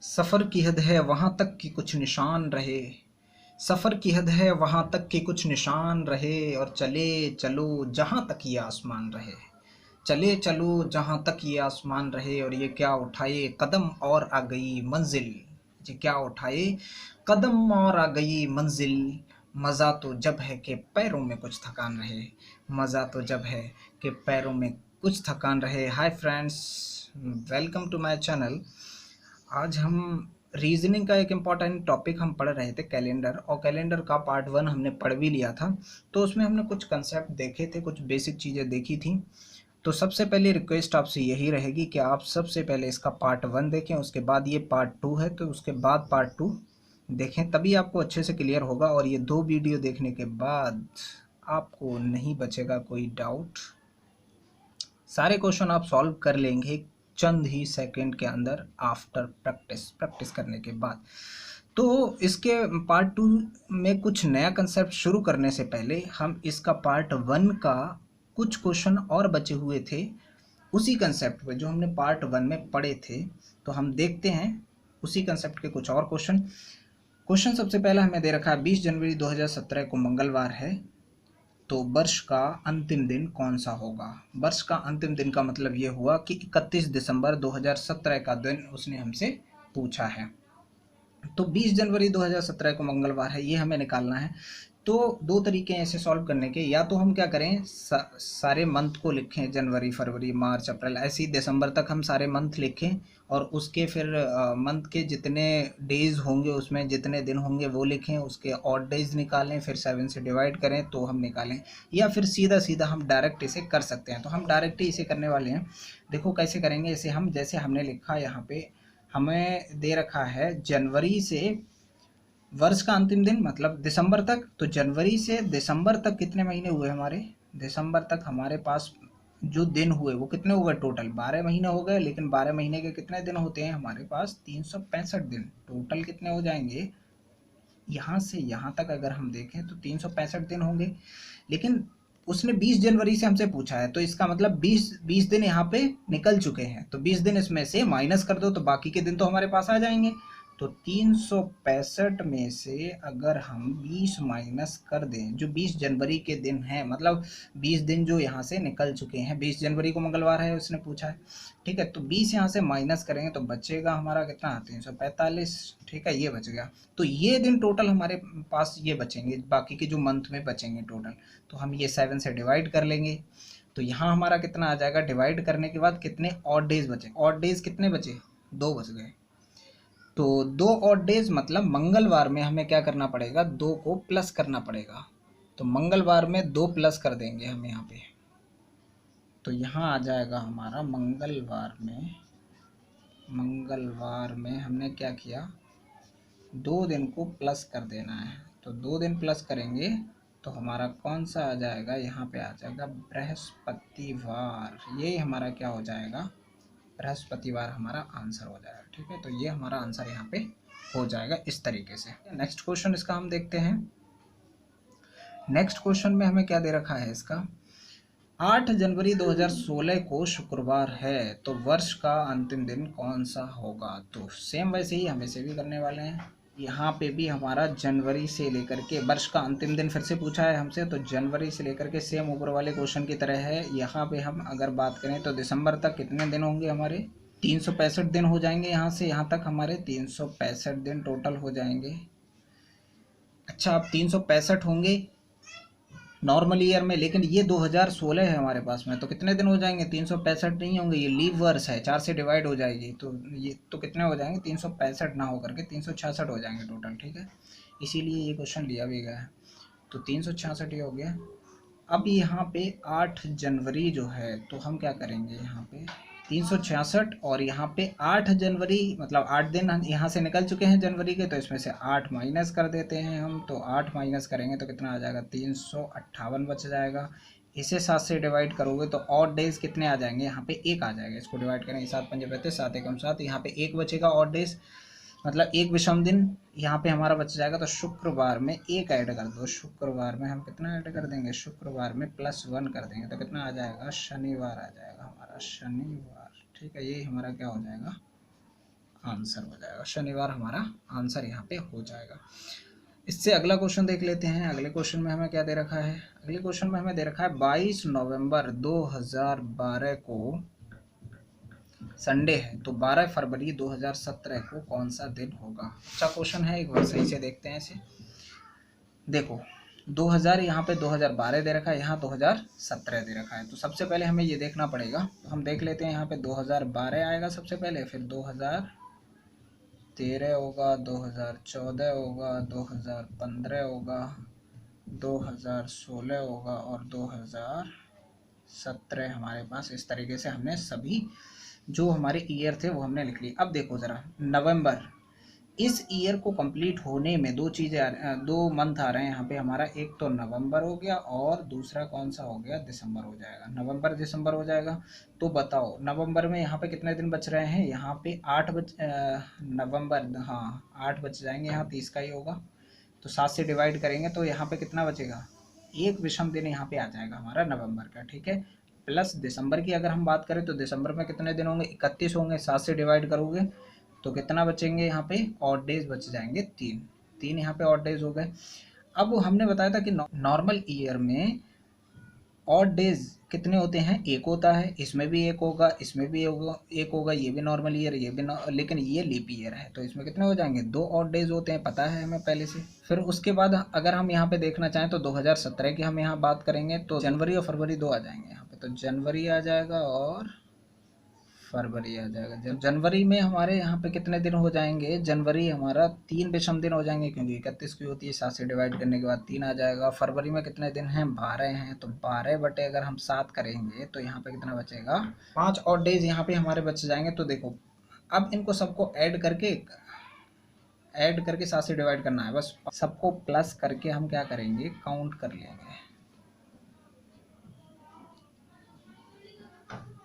सफ़र की हद है वहाँ तक कि कुछ निशान रहे। सफ़र की हद है वहाँ तक कि कुछ निशान रहे, और चले चलो जहाँ तक ये आसमान रहे। चले चलो जहाँ तक ये आसमान रहे, और ये क्या उठाए कदम और आ गई मंजिल। ये क्या उठाए कदम और आ गई मंजिल। मज़ा तो जब है कि पैरों में कुछ थकान रहे। मज़ा तो जब है कि पैरों में कुछ थकान रहे। Hi friends, welcome to my channel. आज हम रीजनिंग का एक इम्पॉर्टेंट टॉपिक हम पढ़ रहे थे, कैलेंडर, और कैलेंडर का पार्ट 1 हमने पढ़ भी लिया था। तो उसमें हमने कुछ कंसेप्ट देखे थे, कुछ बेसिक चीज़ें देखी थी। तो सबसे पहले रिक्वेस्ट आपसे यही रहेगी कि आप सबसे पहले इसका पार्ट 1 देखें, उसके बाद ये पार्ट 2 है तो उसके बाद पार्ट 2 देखें, तभी आपको अच्छे से क्लियर होगा। और ये 2 वीडियो देखने के बाद आपको नहीं बचेगा कोई डाउट। सारे क्वेश्चन आप सॉल्व कर लेंगे चंद ही सेकंड के अंदर, आफ्टर प्रैक्टिस करने के बाद। तो इसके पार्ट 2 में कुछ नया कंसेप्ट शुरू करने से पहले हम इसका पार्ट 1 का कुछ क्वेश्चन और बचे हुए थे उसी कंसेप्ट पे जो हमने पार्ट 1 में पढ़े थे। तो हम देखते हैं उसी कंसेप्ट के कुछ और क्वेश्चन। क्वेश्चन सबसे पहला हमें दे रखा है 20 जनवरी 2017 को मंगलवार है, तो वर्ष का अंतिम दिन कौन सा होगा। वर्ष का अंतिम दिन का मतलब ये हुआ कि 31 दिसंबर 2017 का दिन उसने हमसे पूछा है। तो 20 जनवरी 2017 को मंगलवार है, ये हमें निकालना है। तो दो तरीके हैं इसे सॉल्व करने के। या तो हम क्या करें, सारे मंथ को लिखें, जनवरी फरवरी मार्च अप्रैल, ऐसे ही दिसंबर तक हम सारे मंथ लिखें, और उसके फिर मंथ के जितने डेज होंगे उसमें जितने दिन होंगे वो लिखें, उसके ऑड डेज निकालें, फिर 7 से डिवाइड करें तो हम निकालें। या फिर सीधा सीधा हम डायरेक्ट इसे कर सकते हैं। तो हम डायरेक्ट ही इसे करने वाले हैं। देखो कैसे करेंगे इसे हम, जैसे हमने लिखा यहाँ पे हमें दे रखा है जनवरी से वर्ष का अंतिम दिन मतलब दिसंबर तक, तो जनवरी से दिसंबर तक कितने महीने हुए हमारे। दिसंबर तक हमारे पास जो दिन हुए वो कितने हो गए, टोटल 12 महीने हो गए। लेकिन 12 महीने के कितने दिन होते हैं हमारे पास, 365 दिन। टोटल कितने हो जाएंगे, यहाँ से यहाँ तक अगर हम देखें तो 365 दिन होंगे। लेकिन उसने 20 जनवरी से हमसे पूछा है, तो इसका मतलब 20 दिन यहाँ पे निकल चुके हैं। तो 20 दिन इसमें से माइनस कर दो तो बाकी के दिन तो हमारे पास आ जाएंगे। तो 365 में से अगर हम 20 माइनस कर दें, जो 20 जनवरी के दिन हैं, मतलब 20 दिन जो यहाँ से निकल चुके हैं, 20 जनवरी को मंगलवार है उसने पूछा है, ठीक है। तो 20 यहाँ से माइनस करेंगे तो बचेगा हमारा कितना, 345, ठीक है, ये बच गया। तो ये दिन टोटल हमारे पास ये बचेंगे, बाकी के जो मंथ में बचेंगे टोटल। तो हम ये 7 से डिवाइड कर लेंगे। तो यहाँ हमारा कितना आ जाएगा, डिवाइड करने के बाद कितने ऑड डेज बचे, ऑड डेज कितने बचे, 2 बच गए। तो 2 ऑड डेज मतलब मंगलवार में हमें क्या करना पड़ेगा, 2 को प्लस करना पड़ेगा। तो मंगलवार में 2 प्लस कर देंगे हम यहाँ पे। तो यहाँ आ जाएगा हमारा मंगलवार में हमने क्या किया, 2 दिन को प्लस कर देना है। तो 2 दिन प्लस करेंगे तो हमारा कौन सा आ जाएगा, यहाँ पे आ जाएगा बृहस्पतिवार। ये हमारा क्या हो जाएगा, बृहस्पतिवार हमारा आंसर हो जाएगा, ठीक है। तो ये हमारा आंसर यहाँ पे हो जाएगा इस तरीके से। नेक्स्ट क्वेश्चन इसका हम देखते हैं। नेक्स्ट क्वेश्चन में हमें क्या दे रखा है इसका, 8 जनवरी 2016 को शुक्रवार है, तो वर्ष का अंतिम दिन कौन सा होगा। तो सेम वैसे ही हम इसे भी करने वाले हैं। यहाँ पे भी हमारा जनवरी से लेकर के वर्ष का अंतिम दिन फिर से पूछा है हमसे, तो जनवरी से लेकर के सेम ऊपर वाले क्वेश्चन की तरह है। यहाँ पे हम अगर बात करें तो दिसंबर तक कितने दिन होंगे हमारे, 365 दिन हो जाएंगे। यहाँ से यहाँ तक हमारे 365 दिन टोटल हो जाएंगे। अच्छा, अब 365 होंगे नॉर्मल ईयर में, लेकिन ये 2016 है हमारे पास में, तो कितने दिन हो जाएंगे, 365 नहीं होंगे, ये लीव वर्ष है, 4 से डिवाइड हो जाएगी। तो ये तो कितने हो जाएंगे, 365 ना हो करके 366 हो जाएंगे टोटल, ठीक है। इसीलिए ये क्वेश्चन लिया भी गया है। तो 366 ये हो गया। अब यहाँ पे 8 जनवरी जो है, तो हम क्या करेंगे, यहाँ पे 366 और यहाँ पे 8 जनवरी मतलब 8 दिन यहाँ से निकल चुके हैं जनवरी के, तो इसमें से 8 माइनस कर देते हैं हम। तो 8 माइनस करेंगे तो कितना आ जाएगा, 358 बच जाएगा। इसे 7 से डिवाइड करोगे तो ऑड डेज कितने आ जाएंगे, यहाँ पे 1 आ जाएगा। इसको डिवाइड करेंगे, 7 पंजे 32, 7 एकम 7, यहाँ पे 1 बचेगा ऑड डेज, मतलब एक विषम दिन यहाँ पे हमारा बच जाएगा। तो शुक्रवार में 1 ऐड कर दो, शुक्रवार में हम कितना ऐड कर देंगे, शुक्रवार में +1 कर देंगे तो कितना आ जाएगा, शनिवार आ जाएगा हमारा, शनिवार, ठीक है। ये हमारा क्या हो जाएगा आंसर हो जाएगा, शनिवार हमारा आंसर यहाँ पे हो जाएगा। इससे अगला क्वेश्चन देख लेते हैं। अगले क्वेश्चन में हमें क्या दे रखा है? अगले क्वेश्चन में हमें दे रखा है 22 नवंबर 2012 को संडे है, तो 12 फरवरी 2017 को कौन सा दिन होगा? अच्छा क्वेश्चन है, एक बार सही से देखते हैं इसे। देखो 2000 यहाँ पे 2012 दे रखा है, यहाँ 2017 दे रखा है। तो सबसे पहले हमें ये देखना पड़ेगा, तो हम देख लेते हैं। यहाँ पे 2012 आएगा सबसे पहले, फिर 2013 होगा, 2014 होगा, 2015 होगा, 2016 होगा और 2017 हमारे पास। इस तरीके से हमने सभी जो हमारे ईयर थे वो हमने लिख लिए। अब देखो ज़रा, नवंबर, इस ईयर को कंप्लीट होने में दो चीज़ें, दो मंथ आ रहे हैं यहाँ पे हमारा। एक तो नवंबर हो गया और दूसरा कौन सा हो गया? दिसंबर हो जाएगा। नवंबर दिसंबर हो जाएगा। तो बताओ नवंबर में यहाँ पे कितने दिन बच रहे हैं? यहाँ पे 8 नवंबर, हाँ 8 बच जाएंगे, यहाँ 30 का ही होगा। तो 7 से डिवाइड करेंगे तो यहाँ पे कितना बचेगा? एक विषम दिन यहाँ पे आ जाएगा हमारा नवंबर का, ठीक है। प्लस दिसंबर की अगर हम बात करें तो दिसंबर में कितने दिन होंगे? 31 होंगे। 7 से डिवाइड करोगे तो कितना बचेंगे? यहाँ पे ऑड डेज बच जाएंगे 3। 3 यहाँ पे ऑड डेज हो गए। अब हमने बताया था कि नॉर्मल ईयर में ऑड डेज कितने होते हैं? एक होता है। इसमें भी एक होगा, इसमें भी एक होगा। ये भी नॉर्मल ईयर, ये भी लेकिन ये लीप ईयर है, तो इसमें कितने हो जाएंगे? 2 ऑड डेज होते हैं, पता है हमें पहले से। फिर उसके बाद अगर हम यहाँ पे देखना चाहें तो 2017 की हम यहाँ बात करेंगे तो जनवरी और फरवरी 2 आ जाएंगे यहाँ पे। तो जनवरी आ जाएगा और फरवरी आ जाएगा। जब जनवरी में हमारे यहाँ पे कितने दिन हो जाएंगे? जनवरी हमारा 3 विषम दिन हो जाएंगे, क्योंकि 31 की होती है। 7 से डिवाइड करने के बाद 3 आ जाएगा। फरवरी में कितने दिन हैं? 12 हैं। तो 12 बटे अगर हम 7 करेंगे तो यहाँ पे कितना बचेगा? 5 और डेज यहाँ पे हमारे बच जाएंगे। तो देखो अब इनको सबको ऐड करके 7 से डिवाइड करना है बस। सबको प्लस करके हम क्या करेंगे? काउंट कर लेंगे।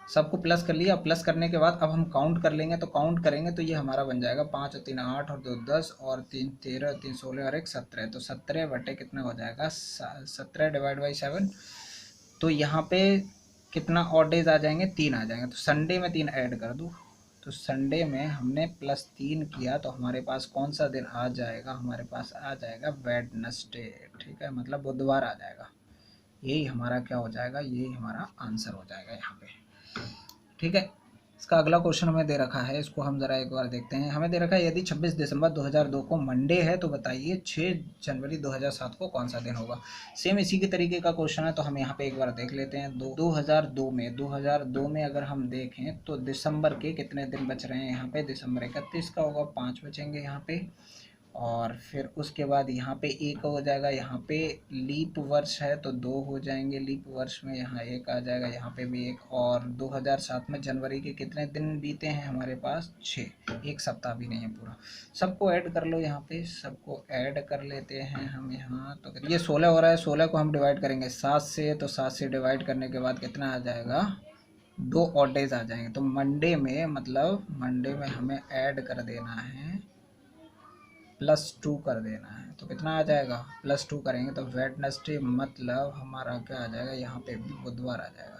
सबको प्लस कर लिया। प्लस करने के बाद अब हम काउंट कर लेंगे। तो काउंट करेंगे तो ये हमारा बन जाएगा 5 और 3 8 और 2 10 और 3 13 और 3 16 और 1 17। तो 17 बटे कितना हो जाएगा? 17 डिवाइड बाई 7। तो यहाँ पे कितना ऑड डेज आ जाएंगे? 3 आ जाएंगे। तो संडे में 3 ऐड कर दूँ, तो संडे में हमने +3 किया तो हमारे पास कौन सा दिन आ जाएगा? हमारे पास आ जाएगा वेडनेसडे, ठीक है, मतलब बुधवार आ जाएगा। यही हमारा क्या हो जाएगा? यही हमारा आंसर हो जाएगा यहाँ पे, ठीक है। इसका अगला क्वेश्चन हमें दे रखा है, इसको हम ज़रा एक बार देखते हैं। हमें दे रखा है यदि 26 दिसंबर 2002 को मंडे है तो बताइए 6 जनवरी 2007 को कौन सा दिन होगा। सेम इसी के तरीके का क्वेश्चन है, तो हम यहाँ पे एक बार देख लेते हैं। 2002 में अगर हम देखें तो दिसंबर के कितने दिन बच रहे हैं? यहाँ पे दिसंबर 31 का होगा, 5 बचेंगे यहाँ पे। और फिर उसके बाद यहाँ पे 1 हो जाएगा। यहाँ पे लीप वर्ष है तो 2 हो जाएंगे लीप वर्ष में, यहाँ 1 आ जाएगा, यहाँ पे भी 1। और 2007 में जनवरी के कितने दिन बीते हैं हमारे पास? 6। एक सप्ताह भी नहीं है पूरा। सबको ऐड कर लो, यहाँ पे सबको ऐड कर लेते हैं हम यहाँ। तो ये 16 हो रहा है। 16 को हम डिवाइड करेंगे 7 से, तो 7 से डिवाइड करने के बाद कितना आ जाएगा? 2 ऑड डेज आ जाएंगे। तो मंडे में, मतलब मंडे में हमें ऐड कर देना है, +2 कर देना है। तो कितना आ जाएगा? +2 करेंगे तो वेडनेसडे मतलब हमारा क्या आ जाएगा? यहाँ पे भी बुधवार आ जाएगा।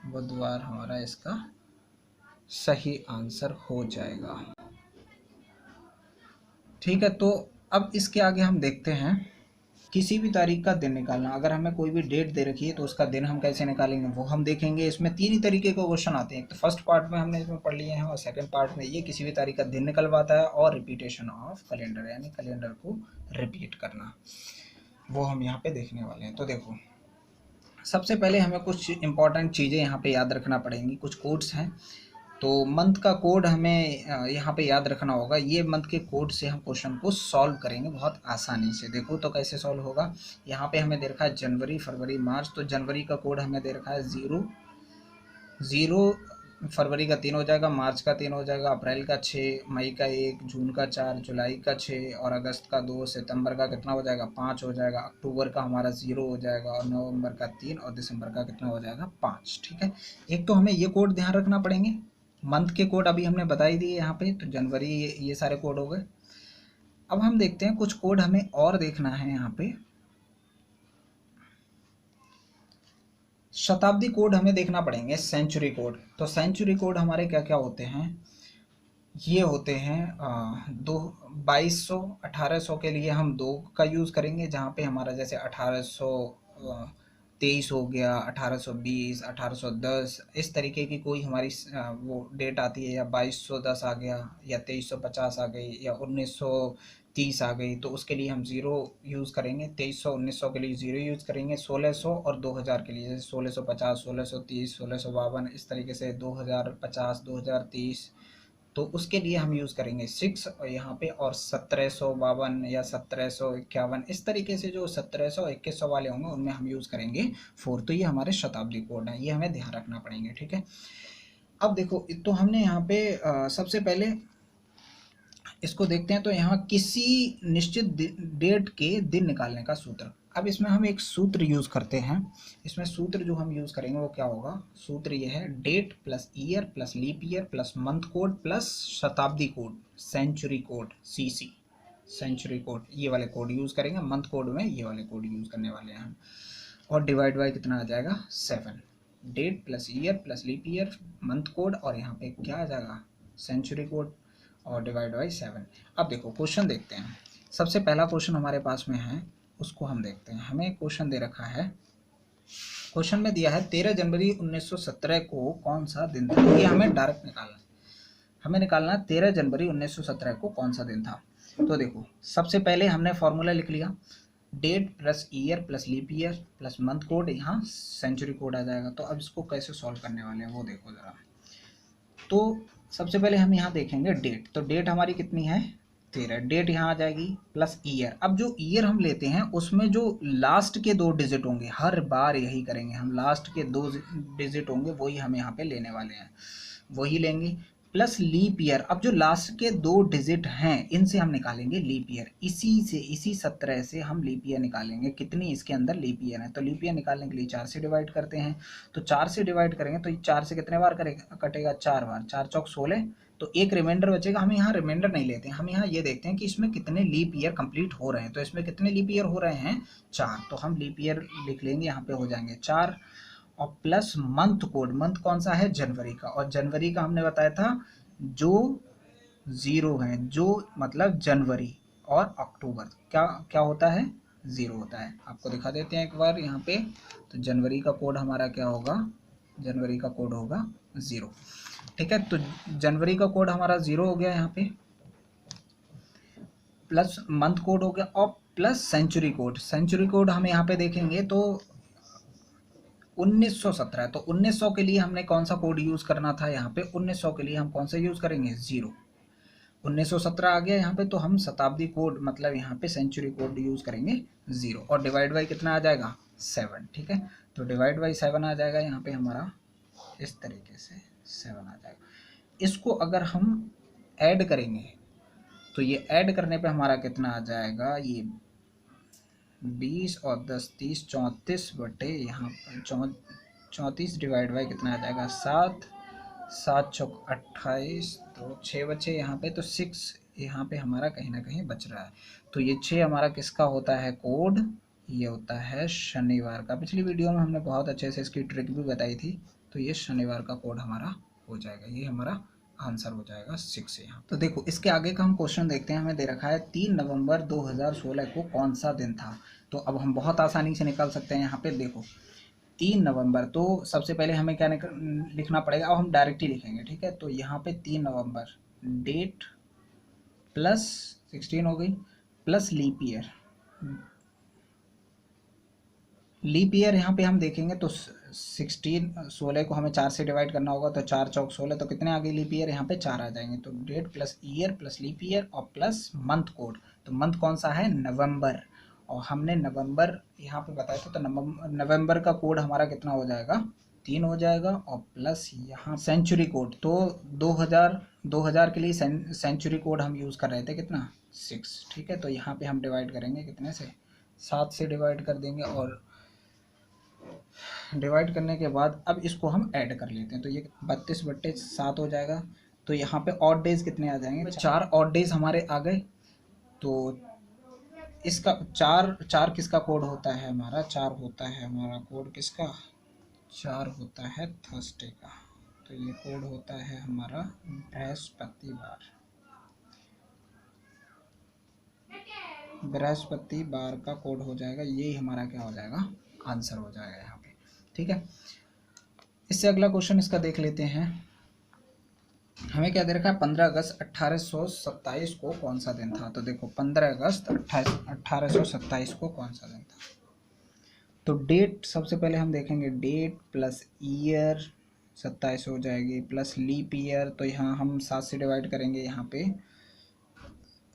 बुधवार हमारा इसका सही आंसर हो जाएगा, ठीक है। तो अब इसके आगे हम देखते हैं किसी भी तारीख का दिन निकालना। अगर हमें कोई भी डेट दे रखी है तो उसका दिन हम कैसे निकालेंगे वो हम देखेंगे। इसमें 3 ही तरीके के क्वेश्चन आते हैं। एक तो फर्स्ट पार्ट में हमने इसमें पढ़ लिए हैं, और सेकंड पार्ट में ये किसी भी तारीख का दिन निकलवाता है, और रिपीटेशन ऑफ कैलेंडर, यानी कैलेंडर को रिपीट करना, वो हम यहाँ पे देखने वाले हैं। तो देखो सबसे पहले हमें कुछ इंपॉर्टेंट चीज़ें यहाँ पे याद रखना पड़ेंगी। कुछ कोड्स हैं, तो मंथ का कोड हमें यहाँ पे याद रखना होगा। ये मंथ के कोड से हम क्वेश्चन को सॉल्व करेंगे बहुत आसानी से। देखो तो कैसे सॉल्व होगा। यहाँ पे हमें दे रखा है जनवरी फरवरी मार्च, तो जनवरी का कोड हमें दे रखा है 0, फरवरी का 3 हो जाएगा, मार्च का 3 हो जाएगा, अप्रैल का 6, मई का 1, जून का 4, जुलाई का 6 और अगस्त का 2, सितंबर का कितना हो जाएगा? 5 हो जाएगा, अक्टूबर का हमारा 0 हो जाएगा, और नवंबर का 3 और दिसंबर का कितना हो जाएगा? 5, ठीक है। एक तो हमें ये कोड ध्यान रखना पड़ेंगे। मंथ के कोड अभी हमने बता ही दिए यहाँ पे, तो जनवरी ये सारे कोड हो गए। अब हम देखते हैं कुछ कोड हमें और देखना है यहाँ पे। शताब्दी कोड हमें देखना पड़ेंगे, सेंचुरी कोड। तो सेंचुरी कोड हमारे क्या क्या होते हैं? ये होते हैं दो 2200, 1800 के लिए हम दो का यूज़ करेंगे, जहाँ पे हमारा जैसे 1823 हो गया, 1820, 1810 इस तरीके की कोई हमारी वो डेट आती है, या 2210 आ गया, या 2350 आ गई, या 1930 आ गई, तो उसके लिए हम ज़ीरो यूज़ करेंगे। 2300 1900 के लिए ज़ीरो यूज़ करेंगे। 1600 और 2000 के लिए, जैसे 1650, 1630, 1652 इस तरीके से 2050, 2030, तो उसके लिए हम यूज़ करेंगे सिक्स, और यहाँ पे और 1752 या 1751 इस तरीके से जो 1700 2100 वाले होंगे उनमें हम यूज़ करेंगे फोर। तो ये हमारे शताब्दी कोड हैं, ये हमें ध्यान रखना पड़ेंगे, ठीक है। अब देखो, तो हमने यहाँ पे सबसे पहले इसको देखते हैं। तो यहाँ किसी निश्चित डेट के दिन निकालने का सूत्र। अब इसमें हम एक सूत्र यूज़ करते हैं। इसमें सूत्र जो हम यूज़ करेंगे वो क्या होगा? सूत्र ये है, date plus year plus leap year plus month code plus शताब्दी code, century code, CC, century code, ये वाले कोड यूज़ करेंगे। मंथ कोड में ये वाले कोड यूज़ करने वाले हैं हम। और डिवाइड बाय कितना आ जाएगा? 7। Date plus year plus leap year month code, और यहाँ पे क्या आ जाएगा? सेंचुरी कोड, और डिवाइड बाई 7। अब देखो क्वेश्चन देखते हैं। सबसे पहला क्वेश्चन हमारे पास में है, उसको हम देखते हैं। हमें क्वेश्चन दे रखा है, क्वेश्चन में दिया है 13 जनवरी 1917 को कौन सा दिन था। ये हमें डायरेक्ट निकालना है, हमें निकालना है 13 जनवरी 1917 को कौन सा दिन था। तो देखो, सबसे पहले हमने फॉर्मूला लिख लिया, date plus year plus leap year plus month code, यहाँ सेंचुरी कोड आ जाएगा। तो अब इसको कैसे सॉल्व करने वाले हैं वो देखो ज़रा। तो सबसे पहले हम यहाँ देखेंगे डेट। तो डेट हमारी कितनी है? 13। डेट यहाँ आ जाएगी प्लस ईयर। अब जो ईयर हम लेते हैं उसमें जो लास्ट के दो डिजिट होंगे, हर बार यही करेंगे हम, लास्ट के दो डिजिट होंगे वही हम यहाँ पे लेने वाले हैं, वही लेंगे। प्लस लीप ईयर, अब जो लास्ट के दो डिजिट हैं इनसे हम निकालेंगे लीप ईयर। इसी से, इसी 17 से हम लीप ईयर निकालेंगे। कितनी इसके अंदर लीप ईयर है? तो लीप ईयर निकालने के लिए 4 से डिवाइड करते हैं। तो 4 से डिवाइड करेंगे तो 4 से कितने बार करेगा? कटेगा 4 बार। 4 चौक 16, तो एक रिमाइंडर बचेगा। हम यहाँ रिमाइंडर नहीं लेते हैं, हम यहाँ ये देखते हैं कि इसमें कितने लीप ईयर कंप्लीट हो रहे हैं। तो इसमें कितने लीप ईयर हो रहे हैं? 4। तो हम लीप ईयर लिख लेंगे, यहाँ पे हो जाएंगे 4। और प्लस मंथ कोड, मंथ कौन सा है? जनवरी का। और जनवरी का हमने बताया था जो ज़ीरो है, जो मतलब जनवरी और अक्टूबर क्या क्या होता है? ज़ीरो होता है। आपको दिखा देते हैं एक बार यहाँ पे। तो जनवरी का कोड हमारा क्या होगा? जनवरी का कोड होगा 0, ठीक है। तो जनवरी का कोड हमारा 0 हो गया यहाँ पे, प्लस मंथ कोड हो गया, और plus century code. Century code हम यहाँ पे देखेंगे तो 1917। तो 1900 के लिए हमने कौन सा कोड यूज़ करना था? यहाँ पे 1900 के लिए हम कौन सा यूज़ करेंगे? 0। 1917 आ गया यहाँ पे, तो हम शताब्दी कोड मतलब यहाँ पे सेंचुरी कोड यूज़ करेंगे 0। और डिवाइड बाई कितना आ जाएगा? 7, ठीक है। तो डिवाइड बाई 7 आ जाएगा यहाँ पे हमारा, इस तरीके से 7 आ जाएगा। इसको अगर हम ऐड करेंगे तो ये ऐड करने पे हमारा कितना आ जाएगा? ये 20 और 10 30 34 बटे यहाँ पर 34 डिवाइड बाई कितना आ जाएगा? 7। 7 चौक 28, तो 6 बचे यहाँ पे, तो 6 यहाँ पे हमारा कहीं ना कहीं बच रहा है। तो ये 6 हमारा किसका होता है कोड? ये होता है शनिवार का। पिछली वीडियो में हमने बहुत अच्छे से इसकी ट्रिक भी बताई थी। तो ये शनिवार का कोड हमारा हो जाएगा, ये हमारा आंसर हो जाएगा 6 यहाँ। तो देखो इसके आगे का हम क्वेश्चन देखते हैं। हमें दे रखा है 3 नवंबर 2016 को कौन सा दिन था। तो अब हम बहुत आसानी से निकाल सकते हैं। यहाँ पे देखो 3 नवंबर, तो सबसे पहले हमें क्या लिखना पड़ेगा? अब हम डायरेक्ट ही लिखेंगे, ठीक है। तो यहाँ पे 3 नवंबर, डेट प्लस 16 हो गई, plus leap year. Leap year यहाँ पे हम देखेंगे तो 16 को हमें 4 से डिवाइड करना होगा, तो 4 चौक 16, तो कितने आ गए लीप ईयर? यहाँ पे 4 आ जाएंगे। तो date plus year plus leap year और प्लस मंथ कोड। तो मंथ कौन सा है? नवंबर। और हमने नवंबर यहाँ पे बताया था, तो नवंबर का कोड हमारा कितना हो जाएगा? 3 हो जाएगा। और प्लस यहाँ सेंचुरी कोड, तो 2000 के लिए सेंचुरी कोड हम यूज़ कर रहे थे, कितना? 6, ठीक है। तो यहाँ पे हम डिवाइड करेंगे कितने से? 7 से डिवाइड कर देंगे। और डिवाइड करने के बाद अब इसको हम ऐड कर लेते हैं। तो ये 32 बट्टे 7 हो जाएगा। तो यहाँ पे ऑड डेज कितने आ जाएंगे? 4 ऑड डेज हमारे आ गए। तो इसका 4 किसका कोड होता है हमारा? 4 होता है हमारा कोड किसका? 4 होता है थर्सडे का। तो ये कोड होता है हमारा बृहस्पतिवार। बृहस्पतिवार का कोड हो जाएगा, यही हमारा क्या हो जाएगा, आंसर हो जाएगा यहाँ पे। ठीक है, इससे अगला क्वेश्चन इसका देख लेते हैं। हमें क्या दे रखा है, 15 अगस्त 1827 को कौन सा दिन था। तो देखो 15 अगस्त 1827 को कौन सा दिन था। तो डेट सबसे पहले हम देखेंगे, डेट प्लस ईयर 27 हो जाएगी, प्लस लीप ईयर, तो यहाँ हम 7 से डिवाइड करेंगे, यहाँ पे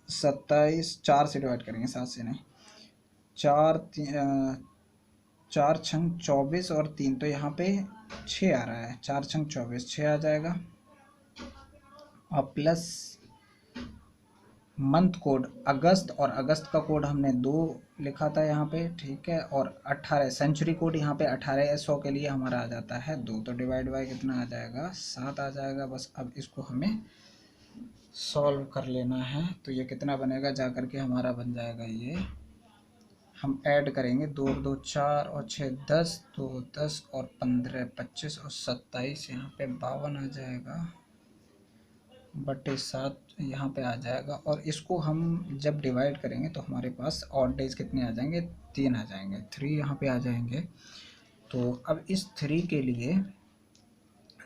27 4 से डिवाइड करेंगे, 7 से नहीं, 4 छंग 24 और 3, तो यहाँ पे 6 आ रहा है, 4 छंग 24 6 आ जाएगा। और प्लस मंथ कोड अगस्त, और अगस्त का कोड हमने 2 लिखा था यहाँ पे, ठीक है। और 18 सेंचुरी कोड यहाँ पे 1800 के लिए हमारा आ जाता है 2, तो डिवाइड बाय कितना आ जाएगा, 7 आ जाएगा। बस अब इसको हमें सॉल्व कर लेना है। तो ये कितना बनेगा, जा कर के हमारा बन जाएगा, ये हम ऐड करेंगे, 2 2 4 और 6 10, तो 10 और 15 25 और 27, यहाँ पे 52 आ जाएगा बटे 7 यहाँ पे आ जाएगा। और इसको हम जब डिवाइड करेंगे तो हमारे पास ऑड डेज कितने आ जाएंगे, 3 आ जाएंगे, 3 यहाँ पे आ जाएंगे। तो अब इस 3 के लिए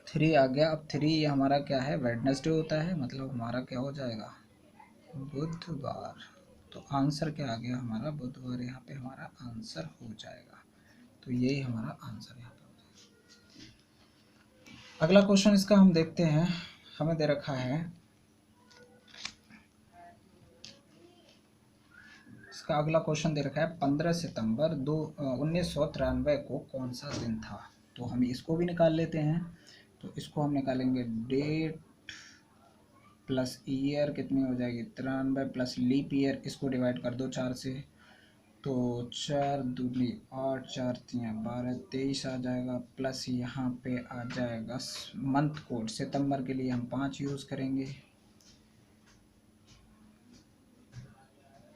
3 आ गया। अब 3 हमारा क्या है, वेडनेसडे होता है, मतलब हमारा क्या हो जाएगा, बुधवार। तो आंसर क्या आ गया हमारा, बुधवार यहाँ पे हमारा आंसर हो जाएगा। तो यही हमारा आंसर यहाँ पे हो जाएगा। अगला क्वेश्चन इसका हम देखते हैं। हमें दे रखा है, इसका अगला क्वेश्चन दे रखा है 15 सितंबर 1993 को कौन सा दिन था। तो हम इसको भी निकाल लेते हैं। तो इसको हम निकालेंगे, डेट प्लस ईयर कितनी हो जाएगी, 93 प्लस लीप ईयर, इसको डिवाइड कर दो 4 से, तो 4 दूनी 8 4 3 12 23 आ जाएगा। प्लस यहाँ पे आ जाएगा मंथ कोड, सितंबर के लिए हम 5 यूज़ करेंगे,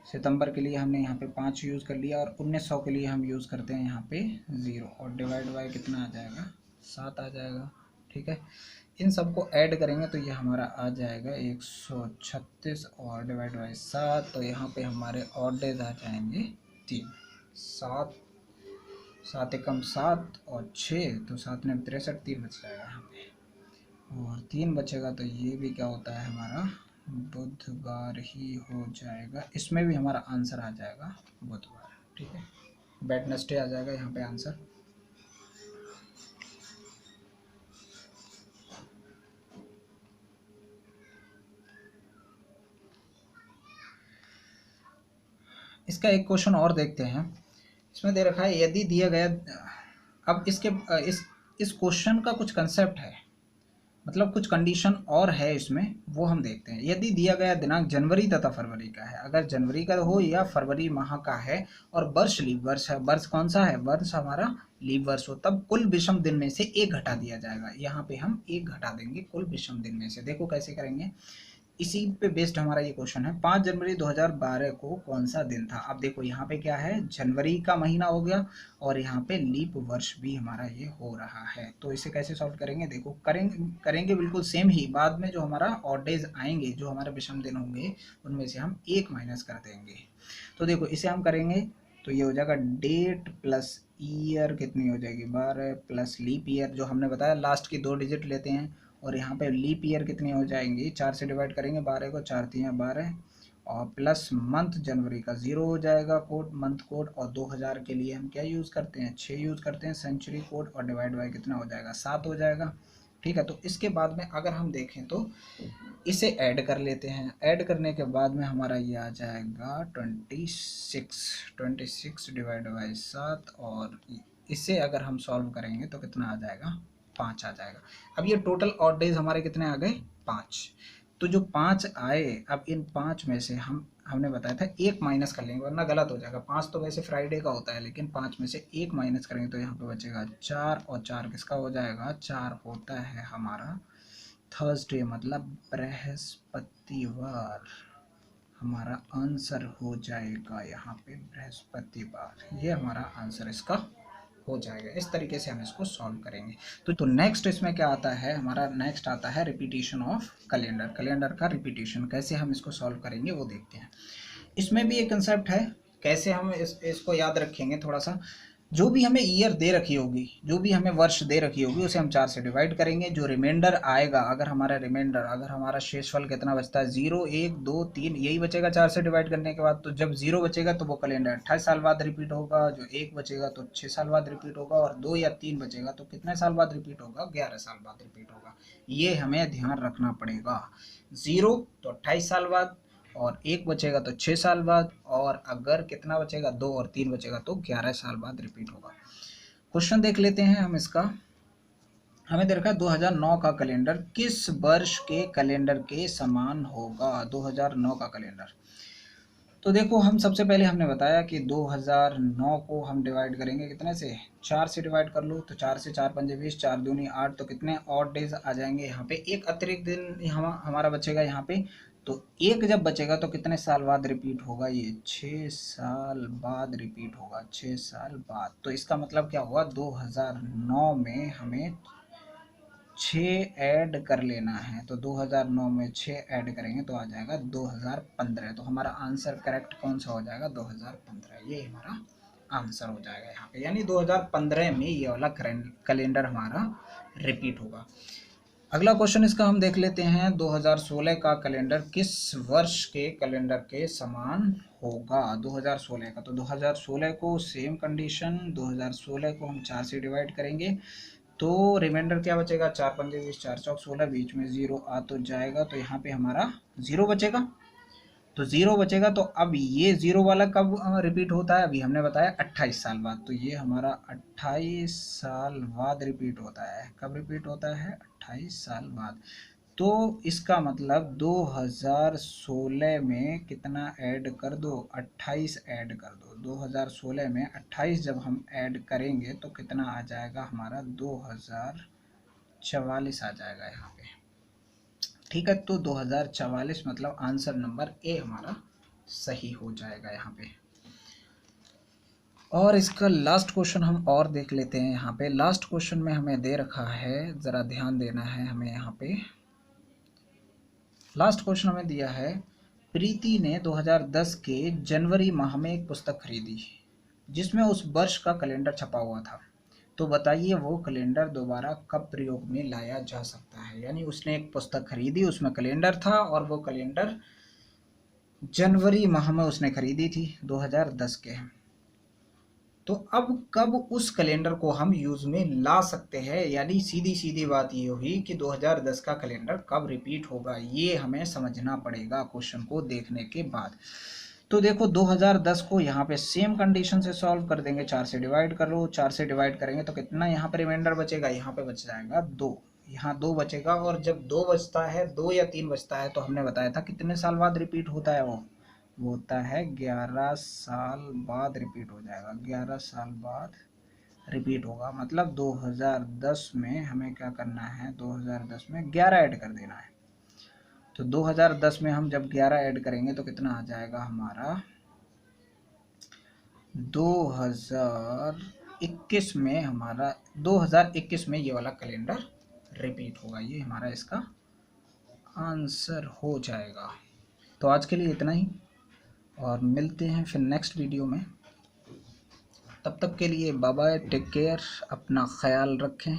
सितंबर के लिए हमने यहाँ पे 5 यूज़ कर लिया। और 1900 के लिए हम यूज़ करते हैं यहाँ पे 0, और डिवाइड बाय कितना आ जाएगा, 7 आ जाएगा। ठीक है, इन सबको ऐड करेंगे तो ये हमारा आ जाएगा 136, और डिवाइड बाय 7, तो यहाँ पे हमारे ऑड डेज आ जाएंगे 3, 7 7 एकम 7 और 6, तो 7 ने 63, 3 बच जाएगा यहाँ पे, और 3 बचेगा। तो ये भी क्या होता है हमारा, बुधवार ही हो जाएगा। इसमें भी हमारा आंसर आ जाएगा बुधवार। ठीक है, वेडनेसडे आ जाएगा यहाँ पे आंसर। इसका एक क्वेश्चन और देखते हैं। इसमें दे रखा है, यदि दिया गया, अब इसके इस क्वेश्चन का कुछ कंसेप्ट है, मतलब कुछ कंडीशन और है इसमें, वो हम देखते हैं। यदि दिया गया दिनांक जनवरी तथा फरवरी का है, अगर जनवरी का हो या फरवरी माह का है, और वर्ष लीप वर्ष है, वर्ष कौन सा है, वर्ष हमारा लीप वर्ष हो, तब कुल विषम दिन में से 1 घटा दिया जाएगा। यहाँ पे हम 1 घटा देंगे कुल विषम दिन में से। देखो कैसे करेंगे, इसी पे बेस्ड हमारा ये क्वेश्चन है। 5 जनवरी 2012 को कौन सा दिन था। अब देखो यहाँ पे क्या है, जनवरी का महीना हो गया, और यहाँ पे लीप वर्ष भी हमारा ये हो रहा है। तो इसे कैसे सॉल्व करेंगे, देखो करेंगे बिल्कुल सेम ही। बाद में जो हमारा ऑड डेज आएंगे, जो हमारे विषम दिन होंगे, उनमें से हम 1 माइनस कर देंगे। तो देखो इसे हम करेंगे, तो ये हो जाएगा डेट प्लस ईयर कितनी हो जाएगी, 12 प्लस लीप ईयर, जो हमने बताया लास्ट की 2 डिजिट लेते हैं। और यहाँ पे लीप ईयर कितनी हो जाएंगी, 4 से डिवाइड करेंगे 12 को, 4 3 12, और प्लस मंथ जनवरी का 0 हो जाएगा कोड, मंथ कोड। और 2000 के लिए हम क्या यूज़ करते हैं, 6 यूज़ करते हैं सेंचुरी कोड, और डिवाइड बाय कितना हो जाएगा, 7 हो जाएगा। ठीक है, तो इसके बाद में अगर हम देखें तो इसे ऐड कर लेते हैं। ऐड करने के बाद में हमारा ये आ जाएगा 26 डिवाइड बाई 7, और इसे अगर हम सॉल्व करेंगे तो कितना आ जाएगा, 5 आ जाएगा। अब ये टोटल ऑड डेज हमारे कितने आ गए, 5। तो जो 5 आए, अब इन 5 में से हमने बताया था 1 माइनस कर लेंगे, वरना गलत हो जाएगा। 5 तो वैसे फ्राइडे का होता है, लेकिन 5 में से 1 माइनस करेंगे तो यहाँ पे बचेगा 4, और 4 किसका हो जाएगा, 4 होता है हमारा थर्सडे, मतलब बृहस्पतिवार। हमारा आंसर हो जाएगा यहाँ पे बृहस्पतिवार। ये हमारा आंसर इसका हो जाएगा। इस तरीके से हम इसको सॉल्व करेंगे। तो नेक्स्ट इसमें क्या आता है हमारा, नेक्स्ट आता है रिपीटिशन ऑफ कैलेंडर। कैलेंडर का रिपीटिशन कैसे हम इसको सॉल्व करेंगे वो देखते हैं। इसमें भी एक कंसेप्ट है, कैसे हम इसको याद रखेंगे थोड़ा सा। जो भी हमें ईयर दे रखी होगी, जो भी हमें वर्ष दे रखी होगी, उसे हम 4 से डिवाइड करेंगे। जो रिमाइंडर आएगा, अगर हमारा रिमाइंडर, अगर हमारा शेषफल कितना बचता है 0 1 2 3 यही बचेगा 4 से डिवाइड करने के बाद। तो जब 0 बचेगा तो वो कैलेंडर 28 साल बाद रिपीट होगा, जो 1 बचेगा तो 6 साल बाद रिपीट होगा, और 2 या 3 बचेगा तो कितने साल बाद रिपीट होगा, 11 साल बाद रिपीट होगा। ये हमें ध्यान रखना पड़ेगा। 0 तो 28 साल बाद, और 1 बचेगा तो 6 साल बाद, और अगर कितना बचेगा 2 और 3 बचेगा तो 11 साल बाद रिपीट होगा। क्वेश्चन देख लेते हैं हम इसका। हमें दे रखा है 2009 का कैलेंडर किस वर्ष के कैलेंडर के समान होगा। 2009 का कैलेंडर, तो देखो हम सबसे पहले हमने बताया कि 2009 को हम डिवाइड करेंगे कितने से, 4 से डिवाइड कर लो। तो 4 से 4 पंजे 20, 4 दूनी 8, तो कितने ऑड डेज आ जाएंगे यहाँ पे। एक अतिरिक्त दिन हमारा बचेगा यहाँ पे। तो एक जब बचेगा तो कितने साल बाद रिपीट होगा, ये 6 साल बाद रिपीट होगा, 6 साल बाद। तो इसका मतलब क्या हुआ, 2009 में हमें 6 ऐड कर लेना है। तो 2009 में 6 ऐड करेंगे तो आ जाएगा 2015। तो हमारा आंसर करेक्ट कौन सा हो जाएगा, 2015। ये हमारा आंसर हो जाएगा यहाँ पे, यानी 2015 में ये वाला कैलेंडर हमारा रिपीट होगा। अगला क्वेश्चन इसका हम देख लेते हैं। 2016 का कैलेंडर किस वर्ष के कैलेंडर के समान होगा। 2016 का, तो 2016 को सेम कंडीशन, 2016 को हम 4 से डिवाइड करेंगे। तो रिमाइंडर क्या बचेगा, 4 पंजे 20, 4 चौक 16, बीच में 0 आ तो जाएगा। तो यहाँ पे हमारा 0 बचेगा। तो 0 बचेगा, तो अब ये 0 वाला कब रिपीट होता है, अभी हमने बताया 28 साल बाद। तो ये हमारा 28 साल बाद रिपीट होता है। कब रिपीट होता है, 28 साल बाद। तो इसका मतलब 2016 में कितना ऐड कर दो, 28 ऐड कर दो। 2016 में 28 जब हम ऐड करेंगे तो कितना आ जाएगा हमारा, 2044 आ जाएगा यहाँ पे। ठीक है, तो 2044 मतलब आंसर नंबर ए हमारा सही हो जाएगा यहाँ पे। और इसका लास्ट क्वेश्चन हम और देख लेते हैं। यहाँ पे लास्ट क्वेश्चन में हमें दे रखा है, ज़रा ध्यान देना है हमें यहाँ पे। लास्ट क्वेश्चन हमें दिया है, प्रीति ने 2010 के जनवरी माह में एक पुस्तक खरीदी जिसमें उस वर्ष का कैलेंडर छपा हुआ था। तो बताइए वो कैलेंडर दोबारा कब प्रयोग में लाया जा सकता है। यानी उसने एक पुस्तक खरीदी, उसमें कैलेंडर था, और वो कैलेंडर जनवरी माह में उसने खरीदी थी 2010 के। तो अब कब उस कैलेंडर को हम यूज़ में ला सकते हैं। यानी सीधी सीधी बात ये हुई कि 2010 का कैलेंडर कब रिपीट होगा, ये हमें समझना पड़ेगा क्वेश्चन को देखने के बाद। तो देखो 2010 को यहाँ पे सेम कंडीशन से सॉल्व कर देंगे। 4 से डिवाइड कर लो, 4 से डिवाइड करेंगे तो कितना यहाँ पे रिमाइंडर बचेगा, यहाँ पे बच जाएगा 2, यहाँ 2 बचेगा। और जब 2 बचता है, 2 या 3 बचता है, तो हमने बताया था कितने साल बाद रिपीट होता है, वो होता है 11 साल बाद रिपीट हो जाएगा। 11 साल बाद रिपीट होगा। मतलब 2010 में हमें क्या करना है, 2010 में 11 ऐड कर देना है। तो 2010 में हम जब 11 ऐड करेंगे तो कितना आ जाएगा हमारा, 2021 में हमारा, 2021 में ये वाला कैलेंडर रिपीट होगा। ये हमारा इसका आंसर हो जाएगा। तो आज के लिए इतना ही, और मिलते हैं फिर नेक्स्ट वीडियो में। तब तक के लिए बाय बाय, टेक केयर, अपना ख्याल रखें।